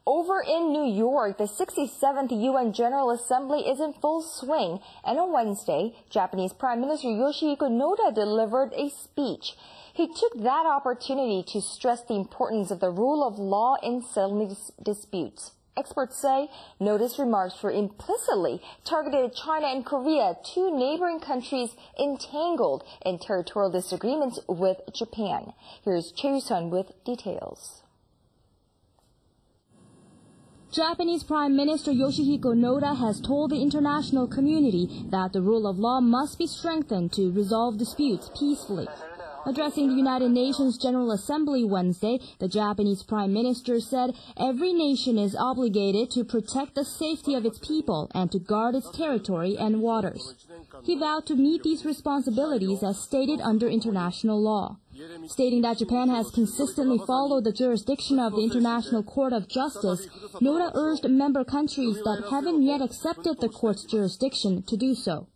Over in New York, the 67th UN General Assembly is in full swing, and on Wednesday, Japanese Prime Minister Yoshihiko Noda delivered a speech. He took that opportunity to stress the importance of the rule of law in settling disputes. Experts say Noda's remarks were implicitly targeted at China and Korea, two neighboring countries entangled in territorial disagreements with Japan. Here's Choi Sun with details. Japanese Prime Minister Yoshihiko Noda has told the international community that the rule of law must be strengthened to resolve disputes peacefully. Addressing the United Nations General Assembly Wednesday, the Japanese Prime Minister said every nation is obligated to protect the safety of its people and to guard its territory and waters. He vowed to meet these responsibilities as stated under international law. Stating that Japan has consistently followed the jurisdiction of the International Court of Justice, Noda urged member countries that haven't yet accepted the court's jurisdiction to do so.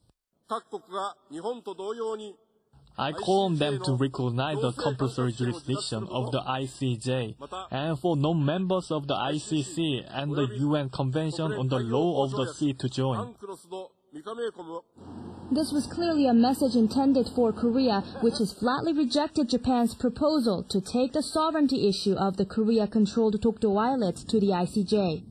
I call on them to recognize the compulsory jurisdiction of the ICJ and for non-members of the ICC and the UN Convention on the Law of the Sea to join. This was clearly a message intended for Korea, which has flatly rejected Japan's proposal to take the sovereignty issue of the Korea-controlled Dokdo Islets to the ICJ.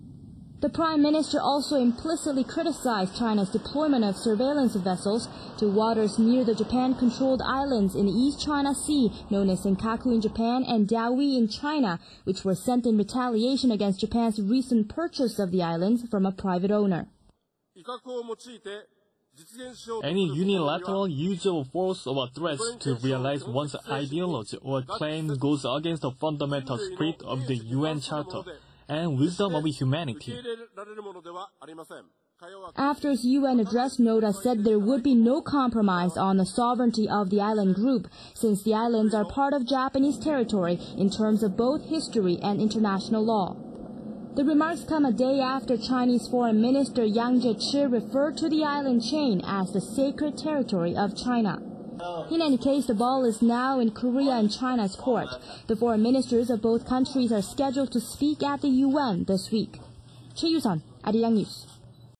The Prime Minister also implicitly criticized China's deployment of surveillance vessels to waters near the Japan-controlled islands in the East China Sea, known as Senkaku in Japan and Diaoyu in China, which were sent in retaliation against Japan's recent purchase of the islands from a private owner. Any unilateral use of force or threats to realize one's ideology or claim goes against the fundamental spirit of the UN Charter and wisdom of humanity. After his UN address, Noda said there would be no compromise on the sovereignty of the island group, since the islands are part of Japanese territory in terms of both history and international law. The remarks come a day after Chinese Foreign Minister Yang Jiechi referred to the island chain as the sacred territory of China. In any case, the ball is now in Korea and China's court. The foreign ministers of both countries are scheduled to speak at the UN this week. Choi Sun, Arirang News.